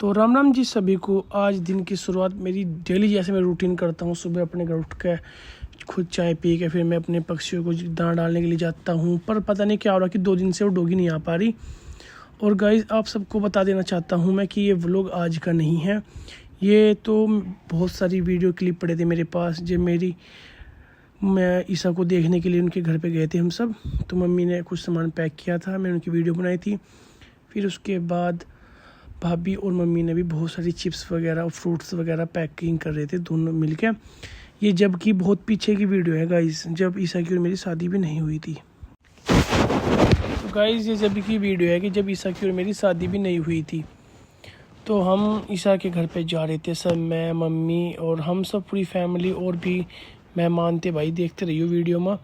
तो राम राम जी सभी को। आज दिन की शुरुआत मेरी डेली जैसे मैं रूटीन करता हूँ। सुबह अपने घर उठ के खुद चाय पी के फिर मैं अपने पक्षियों को दाना डालने के लिए जाता हूँ। पर पता नहीं क्या हो रहा कि 2 दिन से वो डॉगी नहीं आ पा रही। और गाइस आप सबको बता देना चाहता हूँ मैं कि ये व्लॉग आज का नहीं है। ये तो बहुत सारी वीडियो क्लिप पड़े थे मेरे पास जो मैं ईसा को देखने के लिए उनके घर पे गए थे हम सब। तो मम्मी ने कुछ सामान पैक किया था, मैंने उनकी वीडियो बनाई थी। फिर उसके बाद भाभी और मम्मी ने भी बहुत सारी चिप्स वगैरह और फ्रूट्स वगैरह पैकिंग कर रहे थे दोनों मिलके। ये जबकि बहुत पीछे की वीडियो है गाइस, जब ईसा की और मेरी शादी भी नहीं हुई थी। तो गाइस ये जब की वीडियो है कि जब ईसा की और मेरी शादी भी नहीं हुई थी। तो हम ईसा के घर पे जा रहे थे सब, मैं मम्मी और हम सब पूरी फैमिली और भी मेहमान थे। भाई देखते रहिए वीडियो में।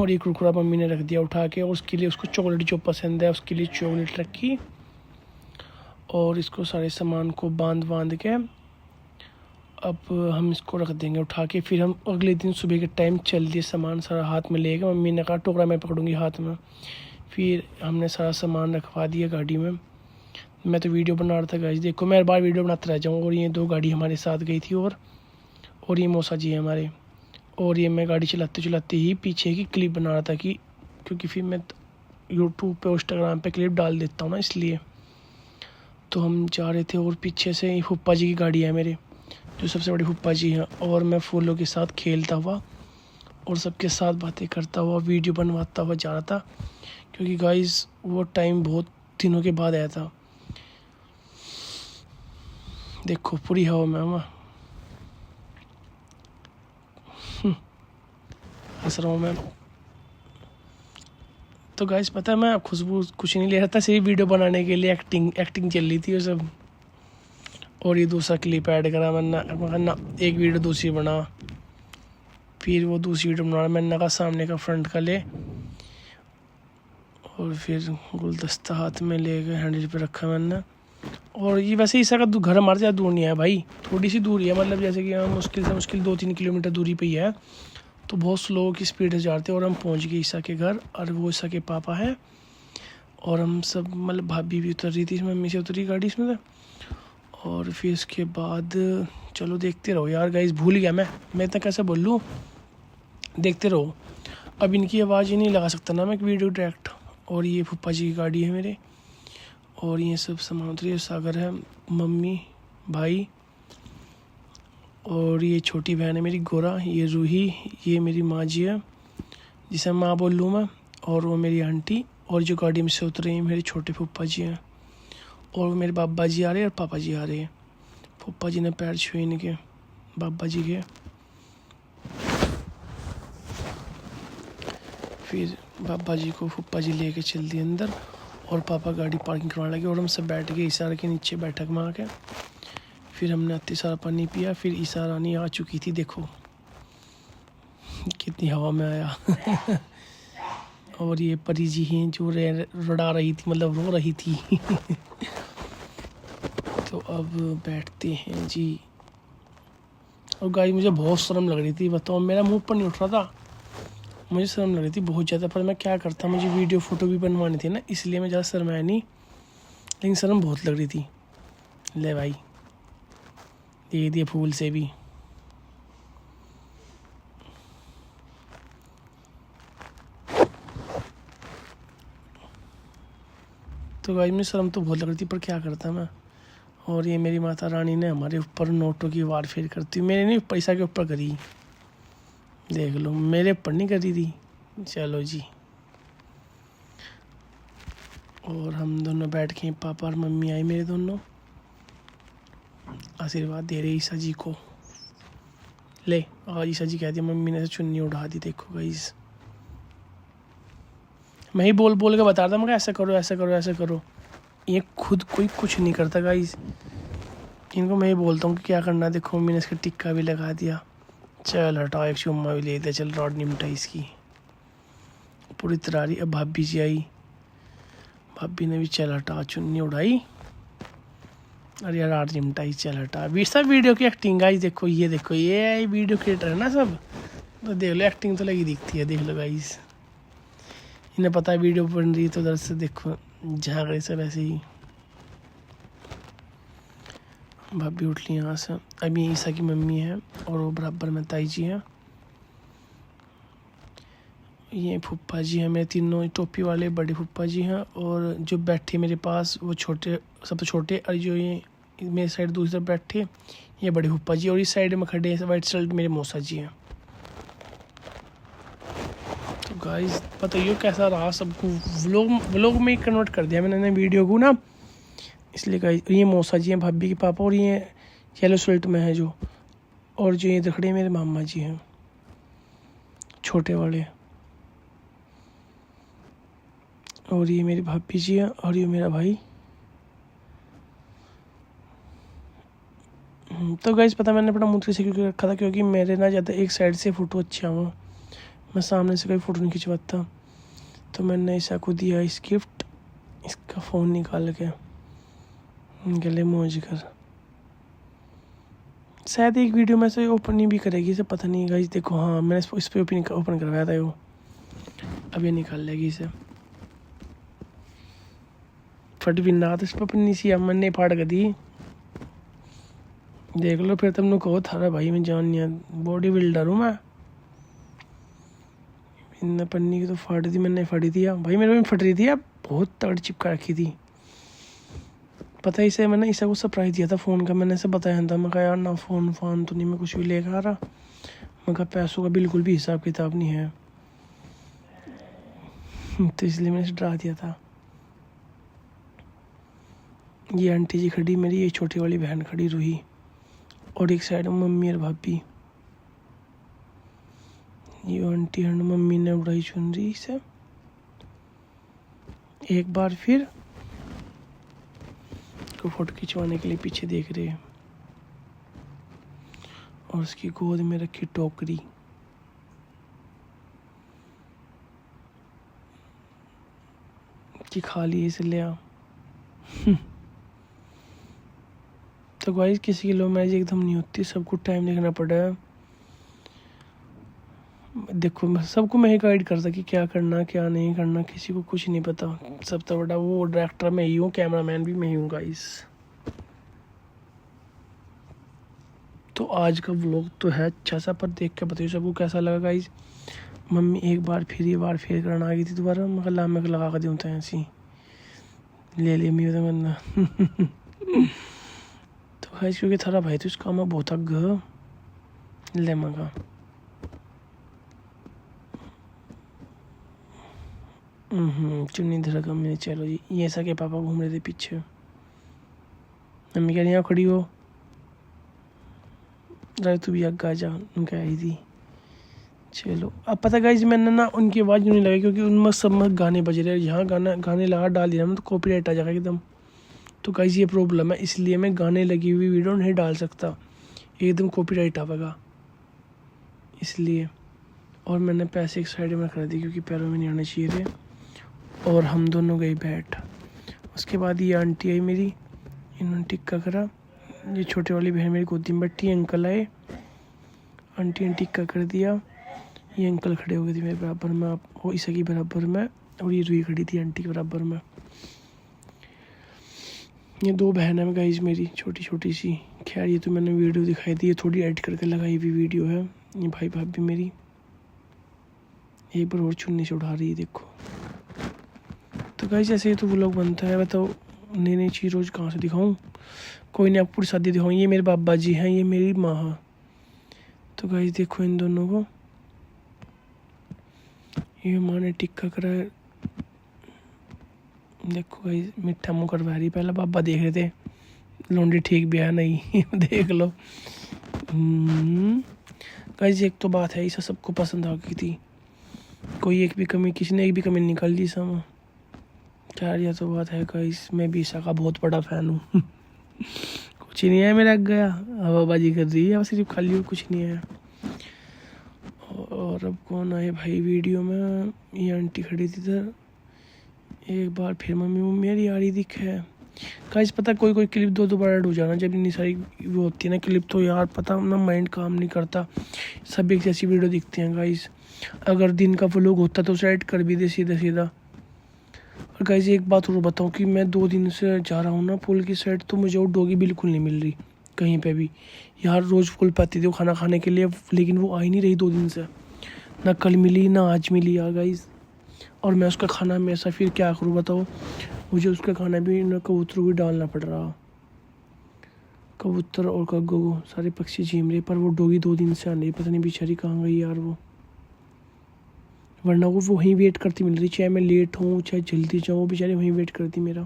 और ये कुरकुरा मम्मी ने रख दिया उठा के, और उसके लिए उसको चॉकलेट जो पसंद है उसके लिए चॉकलेट रखी। और इसको सारे सामान को बांध के अब हम इसको रख देंगे उठा के। फिर हम अगले दिन सुबह के टाइम चल दिए सामान सारा हाथ में लेके। मम्मी ने कहा टोकरा मैं पकड़ूंगी हाथ में। फिर हमने सारा सामान रखवा दिया गाड़ी में। मैं तो वीडियो बना रहा था गाइस, देखो मैं हर बार वीडियो बनाता रह जाऊँ। और ये 2 गाड़ी हमारे साथ गई थी और ये मौसा जी है हमारे। और ये मैं गाड़ी चलाते ही पीछे की क्लिप बना रहा था क्योंकि फिर मैं यूट्यूब पे इंस्टाग्राम पे क्लिप डाल देता हूँ ना, इसलिए। तो हम जा रहे थे और पीछे से फूफा जी की गाड़ी है मेरे, जो सबसे बड़ी फूफा जी हैं। और मैं फूलों के साथ खेलता हुआ और सबके साथ बातें करता हुआ वीडियो बनवाता हुआ जा रहा था। क्योंकि गाइस वो टाइम बहुत दिनों के बाद आया था। देखो पूरी हवा में हम हंस रहा हूँ मैं। तो गाइस पता है मैं खुशबू कुछ नहीं ले रहा था, सिर्फ वीडियो बनाने के लिए एक्टिंग चल रही थी वो सब। और ये दूसरा क्लिप ऐड करा मैंने एक वीडियो दूसरी बना। फिर वो दूसरी वीडियो बना मैंने कहा सामने का फ्रंट का ले। और फिर गुलदस्ता हाथ में ले गए, हैंडल पे रखा मैंने। और ये वैसे ईसा का घर हमारे ज़्यादा दूर नहीं है भाई, थोड़ी सी दूरी है। मतलब जैसे कि हम मुश्किल से मुश्किल 2-3 किलोमीटर दूरी पे ही है। तो बहुत स्लो की स्पीड से जाते और हम पहुंच गए ईसा के घर। और वो ईसा के पापा है। और हम सब मतलब भाभी भी उतर रही थी, मम्मी से उतरी गाड़ी इसमें। और फिर इसके बाद चलो देखते रहो यार गाइस, भूल गया मैं इतना कैसे बोल लूँ। देखते रहो, अब इनकी आवाज़ ही नहीं लगा सकता ना मैं वीडियो डायरेक्ट। और ये फूफा जी की गाड़ी है मेरे। और ये सब सामान उतरी, सागर है, मम्मी, भाई। और ये छोटी बहन है मेरी गोरा, ये रूही, ये मेरी माँ जी है जिसे माँ बोल लूँ मैं। और वो मेरी आंटी। और जो गाड़ी में से उतरे हैं मेरे छोटे फूफा जी हैं। और मेरे बाबा जी आ रहे हैं और पापा जी आ रहे हैं। फूफा जी ने पैर छुए इनके बाबा जी के। फिर बाबा जी को फूफा जी लेके चल दिए अंदर। और पापा गाड़ी पार्किंग करवाने लगे और हम सब बैठ गए ईसा के नीचे बैठक में आके। फिर हमने अति सारा पानी पिया। फिर ईसा रानी आ चुकी थी, देखो कितनी हवा में आया। और ये परी जी हैं जो रड़ा रही थी, मतलब रो रही थी। तो अब बैठते हैं जी। और गाइस मुझे बहुत शर्म लग रही थी, बताओ मेरा मुंह पर नहीं उठ रहा था। मुझे शर्म लग रही थी बहुत ज़्यादा, पर मैं क्या करता, मुझे वीडियो फ़ोटो भी बनवानी थी ना, इसलिए मैं ज़्यादा शर्माया नहीं। लेकिन शर्म बहुत लग रही थी। ले भाई दे दिए फूल से भी। तो गाइस मुझे शर्म तो बहुत लग रही थी, पर क्या करता मैं। और ये मेरी माता रानी ने हमारे ऊपर नोटों की वार फेर करती, मेरे नहीं पैसा के ऊपर करी, देख लो मेरे ऊपर नहीं करी थी। चलो जी। और हम दोनों बैठ के, पापा और मम्मी आई मेरे दोनों, आशीर्वाद दे रहे ईसा जी को। ले आज ईसा जी कहती है मम्मी ने चुन्नी उड़ा दी। देखो गाइस मैं ही बोल के बता रहा था, मैं ऐसा करो ऐसा करो ऐसा करो। ये खुद कोई कुछ नहीं करता गाइस, इनको मैं ही बोलता हूँ कि क्या करना। देखो मम्मी ने इसका टिक्का भी लगा दिया। चल हटाओ, एक चुम्मा भी ले दिया। चल रॉड निमटा इसकी पूरी तरारी। अब भाभी जी आई, भाभी ने भी चल हटा चुन्नी उड़ाई। अरे यार रॉड निमटाई, चल हटा। सब वीडियो की एक्टिंग गाइस, देखो ये वीडियो क्रिएटर है ना सब। तो देख लो एक्टिंग तो लगी दिखती है, देख लो गाइस। इन्हें पता है वीडियो बन रही है तो उधर से देखो झाग रहे सब ऐसे ही। भाभी उठ ली यहाँ से। अब ये ईसा की मम्मी है और वो बराबर में ताई जी हैं। ये फूफा जी हैं मेरे तीनों, टोपी वाले बड़े फूफा जी हैं, और जो बैठे मेरे पास वो छोटे, सबसे छोटे, और जो ये मेरे साइड दूसरी तरफ बैठे ये बड़े फूफा जी, और इस साइड में खड़े हैं वाइट शर्ट मेरे मौसा जी हैं। तो गाइस बताइए कैसा रहा सबको, व्लॉग में कन्वर्ट कर दिया मैंने वीडियो को ना, इसलिए गाइस ये मौसा जी हैं भाभी के पापा, और ये येलो शर्ट में है जो, और जो ये खड़े मेरे मामा जी हैं छोटे वाले, और ये मेरी भाभी जी है, और ये मेरा भाई। तो गाइस पता मैंने अपना मुंह से क्योंकि रखा था, क्योंकि मेरे ना ज़्यादा एक साइड से फ़ोटो अच्छा हुआ, मैं सामने से कोई फ़ोटो नहीं खिंचवाता। तो मैंने ईसा को दिया इस गिफ्ट, इसका फ़ोन निकाल के गले मौज कर, शायद एक वीडियो में से ओपन ही भी करेगी इसे, पता नहीं गाइस। देखो हाँ मैंने इस पर ओपन करवाया था वो, अब ये निकाल लेगी इसे। फट भी ना तो इस पर पन्नी सी अमन ने फाड़ कर दी, देख लो फिर तुम लोग कहो थारा भाई मैं जान नहीं, बॉडी बिल्डर हूँ मैं। इन पन्नी की तो फाड़ दी मैंने, फाड़ी दिया भाई, मेरे में फट रही थी अब, बहुत तगड़ चिपका रखी थी। पता है इसे मैंने ईसा को सरप्राइज दिया था फ़ोन का, मैंने इसे बताया था, मैं कहा यार ना फ़ोन तो नहीं मैं कुछ भी लेकर आ रहा, मैं कहा पैसों का बिल्कुल भी हिसाब किताब नहीं है, तो इसलिए मैंने इसे डरा दिया था। ये आंटी जी खड़ी मेरी, ये छोटी वाली बहन खड़ी रूही, और एक साइड में मम्मी और भाभी। ये आंटी और मम्मी ने उड़ाई चुनरी से एक बार फिर को फोटो खिंचवाने के लिए पीछे देख रहे हैं, और उसकी गोद में रखी टोकरी। कि खाली इसे ले आ। तो गाइस किसी की लव मैरिज एकदम नहीं होती, सबको टाइम देखना पड़ा है। देखो मैं सबको मैं ही गाइड करता कि क्या करना क्या नहीं करना, किसी को कुछ नहीं पता। सबसे बड़ा वो डायरेक्टर मैं ही हूँ, कैमरामैन भी मैं ही हूँ गाइस। तो आज का व्लॉग तो है अच्छा सा, पर देख के बताइए सबको कैसा लगा गाइस। मम्मी एक बार फिर ये बार फिर करना आ गई थी दोबारा, मैं मैं लगा कर दूँ तो ऐसी ले ले मी तो मरना। तो गाइस क्योंकि थारा भाई तो इस काम में बहुत अग ले मगा। चुन्नी धरा कम में। चलो जी ये सके पापा घूम रहे थे पीछे, मम्मी कह रही यहाँ खड़ी हो, अरे तू भी आगे आ जा, उनका आई थी। चलो अब पता गाइस मैंने ना उनकी आवाज़ नहीं लगाई, क्योंकि उनमें सब में गाने बज रहे हैं, यहाँ गाने लगा डाल दिया ना तो कॉपीराइट आ जाएगा एकदम। तो गाइस ये प्रॉब्लम है, इसलिए मैं गाने लगी हुई वीडियो नहीं डाल सकता, एकदम कॉपीराइट आवेगा इसलिए। और मैंने पैसे एक साइड में कर दी क्योंकि पैरों में नहीं आने चाहिए थे, और हम दोनों गए बैठ। उसके बाद ये आंटी आई मेरी, इन्होंने टिक्का करा, ये छोटे वाली बहन मेरी गोदी में बैठी, अंकल आए, आंटी ने टिक्का कर दिया। ये अंकल खड़े हो गए थे मेरे बराबर में, वो ईसा की बराबर में, और ये रूही खड़ी थी आंटी के बराबर में। ये दो बहन है गाइस मेरी, छोटी छोटी सी। खैर ये तो मैंने वीडियो दिखाई दी, ये थोड़ी एडिट करके लगाई हुई वीडियो है। ये भाई भाभी मेरी एक बार और चुन्नी से उठा रही है देखो। तो गाइस ऐसे ही तो व्लॉग बनता है, बताओ नई नई चीज़ रोज़ कहाँ से दिखाऊं। कोई नहीं आपको पूरी शादी दिखाऊँ। ये मेरे बाबा जी हैं, ये मेरी माँ है। तो गाइस देखो इन दोनों को, ये माँ ने टिक्का करा है, देखो गाइस मिठा मुँह करवा रही। पहले बाबा देख रहे थे लौंडी ठीक भी है नहीं। देख लो गाइस एक तो बात है इसे सबको पसंद आ गई थी, कोई एक भी कमी, किसी ने एक भी कमी निकाल दी sama। यार यह तो बात है गाइस, मैं भी ईसा का बहुत बड़ा फ़ैन हूँ। कुछ नहीं है मेरा गया, हवाबाजी कर रही है अब, सिर्फ खाली हो, कुछ नहीं है। और अब कौन आए भाई वीडियो में, ये आंटी खड़ी थी इधर। एक बार फिर मम्मी मेरी आ रही दिख है गाइस। पता कोई कोई क्लिप दो बार ऐड हो जाना जब इतनी सारी वो होती है ना क्लिप, तो यार पता ना माइंड काम नहीं करता, सब एक जैसी वीडियो दिखती हैं गाइस। अगर दिन का व्लॉग होता तो उसे ऐड कर भी दे सीधा सीधा। और गाइस एक बात और बताऊँ कि मैं 2 दिन से जा रहा हूँ ना पुल की साइड, तो मुझे वो डॉगी बिल्कुल नहीं मिल रही, कहीं पे भी। यार रोज़ कॉल पे आती थी वो खाना खाने के लिए, लेकिन वो आ ही नहीं रही 2 दिन से। ना कल मिली ना आज मिली यार गाइस। और मैं उसका खाना हमेशा फिर क्या करूँ बताओ, मुझे उसका खाना भी ना कबूतरों भी डालना पड़ रहा। कबूतर और कग्गो सारे पक्षी झीम रहे, पर वो डोगी 2 दिन से आ नहीं, पता नहीं बेचारी कहाँ गई यार वो। वरना वो वहीं वेट करती मिल रही, चाहे मैं लेट हूँ चाहे जल्दी जाऊँ, वो बेचारी वहीं वेट करती मेरा।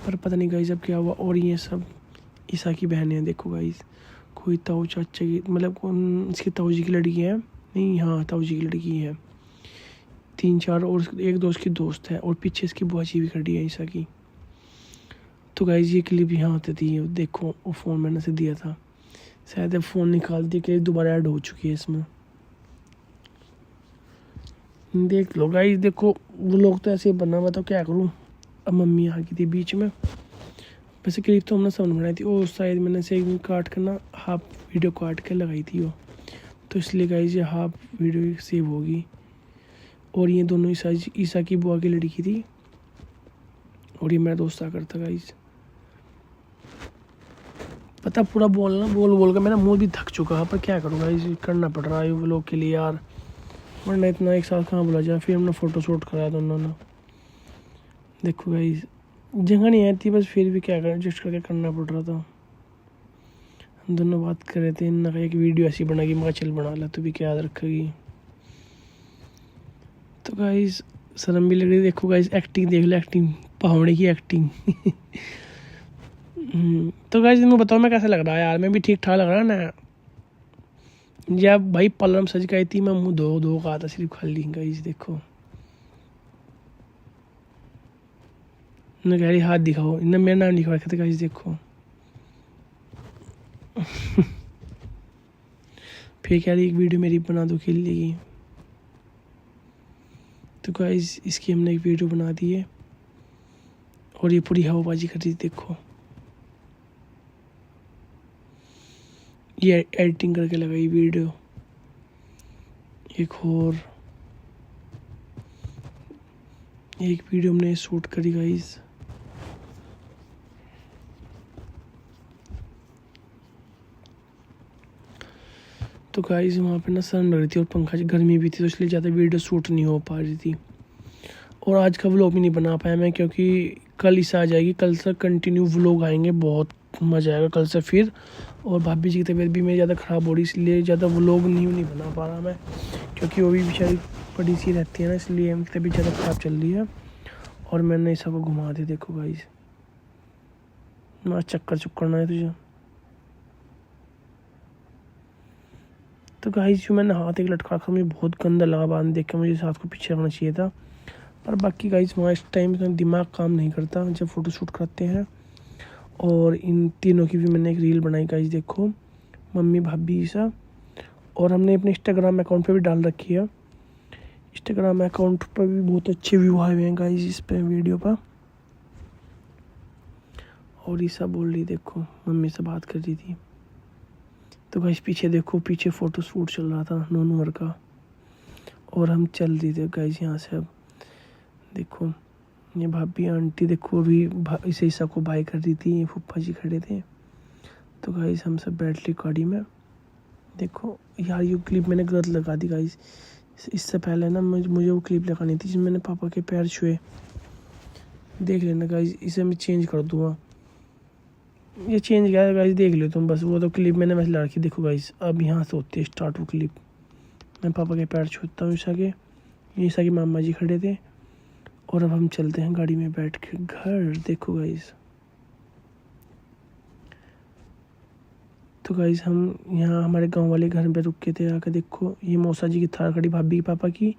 पर पता नहीं गाइस अब क्या हुआ। और ये सब ईसा की बहनें हैं देखो गाइस। कोई ताऊ चाचा की मतलब इसकी ताऊ जी की लड़की है, नहीं हाँ ताऊ जी की लड़की है, 3-4 और एक दोस्त की दोस्त है, और पीछे इसकी बुआ जी भी खड़ी है ईसा की। तो गाइस ये क्लिप यहाँ होती थी, देखो वो फ़ोन मैंने से दिया था, शायद फ़ोन निकाल दिया कि दोबारा ऐड हो चुकी है इसमें। देख लो गाइस, देखो वो लोग तो ऐसे ही बना, मैं तो क्या करूँ। अब मम्मी आ गई थी बीच में। वैसे क्लिप तो हमने सामने बनाई थी, और शायद मैंने से एक दिन काट कर ना हाफ वीडियो काट के लगाई थी वो, तो इसलिए गाइस ये हाफ वीडियो सेव होगी। और ये दोनों ईसा की बुआ की लड़की थी, और ये मेरा दोस्त आकर था गाइस। पता पूरा बोल बोल कर मेरा मुंह भी थक चुका है, पर क्या करूँ गाइस, करना पड़ रहा है वो लोग के लिए यार, वरना इतना एक साथ कहाँ बोला जाए। फिर हमने फ़ोटो शूट कराया दोनों ने। देखो गाइस जगह नहीं आती, बस फिर भी क्या करें, एडजस्ट करके करना पड़ रहा था। हम दोनों बात कर रहे थे, इन्होंने कहा एक वीडियो ऐसी बना कि मैं चल बना ला, तू भी क्या याद रखेगी। तो गाइस शर्म भी लग रही। देखो गाइस एक्टिंग देख लो, एक्टिंग पहावड़े की एक्टिंग। तो गाइस मैं बताओ मैं कैसा लग रहा है यार, मैं भी ठीक ठाक लग रहा है ना। जब भाई पलम सज गई थी, मैं मुँह धो धो का था सिर्फ खाली। गाइस देखो कह रही हाथ दिखाओ, इन्हें मेरा नाम लिखवा रखा था गाइस देखो। फिर कह रही एक वीडियो मेरी बना दो खेल लेगी। तो गाइस इसकी हमने एक वीडियो बना दी है, और ये पूरी हवाबाजी कर रही थी देखो। ये एडिटिंग करके लगाई वीडियो। एक वीडियो हमने शूट करी गाइस। तो गाइस वहाँ पे ना सन लग रही थी और पंखा गर्मी भी थी, तो इसलिए ज़्यादा वीडियो शूट नहीं हो पा रही थी। और आज का व्लॉग भी नहीं बना पाया मैं, क्योंकि कल ईसा आ जाएगी, कल से कंटिन्यू व्लॉग आएंगे, बहुत मज़ा आएगा कल से फिर। और भाभी जी की तबीयत भी मेरी ज़्यादा ख़राब हो रही, इसलिए ज़्यादा व्लॉग नहीं बना पा रहा मैं, क्योंकि वो भी बेचारी बड़ी सी रहती है ना, इसलिए उनकी तबीयत ज़्यादा ख़राब चल रही है। और मैंने ईसा को घुमा दिया देखो गाइस, ना चक्कर ना है तुझे। तो गाइस जो मैंने हाथ एक लटका रखा, मुझे बहुत गंदा लगा, बांध देख के मुझे इस हाथ को पीछे रखना चाहिए था। पर बाकी गाइस वहाँ इस टाइम इतना दिमाग काम नहीं करता जब फ़ोटो शूट करते हैं। और इन तीनों की भी मैंने एक रील बनाई गाइस देखो, मम्मी भाभी ईसा। और हमने अपने इंस्टाग्राम अकाउंट पे भी डाल रखी है। इंस्टाग्राम अकाउंट पर भी बहुत अच्छे व्यू आए हुए हैं गाइस इस पे वीडियो पर। और ईसा बोल रही देखो, मम्मी से बात कर रही थी। तो गाइस पीछे देखो, पीछे फ़ोटो शूट चल रहा था नूनवर का, और हम चल रहे थे गाइस यहाँ से। अब देखो ये भाभी आंटी देखो अभी इसे ईसा को बाय कर रही थी, ये फूफा जी खड़े थे। तो गाइस हम सब बैठ ली गाड़ी में। देखो यार ये क्लिप मैंने गलत लगा दी गाइस, इससे पहले ना मुझे वो क्लिप लगानी थी जिसमें मैंने पापा के पैर छुए। देख लेना गाइस, इसे मैं चेंज कर दूँगा, ये चेंज किया है गाइस, देख लो तुम बस। वो तो क्लिप मैंने वैसे लगा रखी, देखो गाइस अब यहाँ से होती है स्टार्ट वो क्लिप। मैं पापा के पैर छूता हूँ ईसा के, ईसा के मामा जी खड़े थे। और अब हम चलते हैं गाड़ी में बैठ के घर। देखो गाइस, तो गाइस हम यहाँ हमारे गांव वाले घर पे रुके थे आके। देखो ये मौसा जी की थार खड़ी भाभी की पापा की,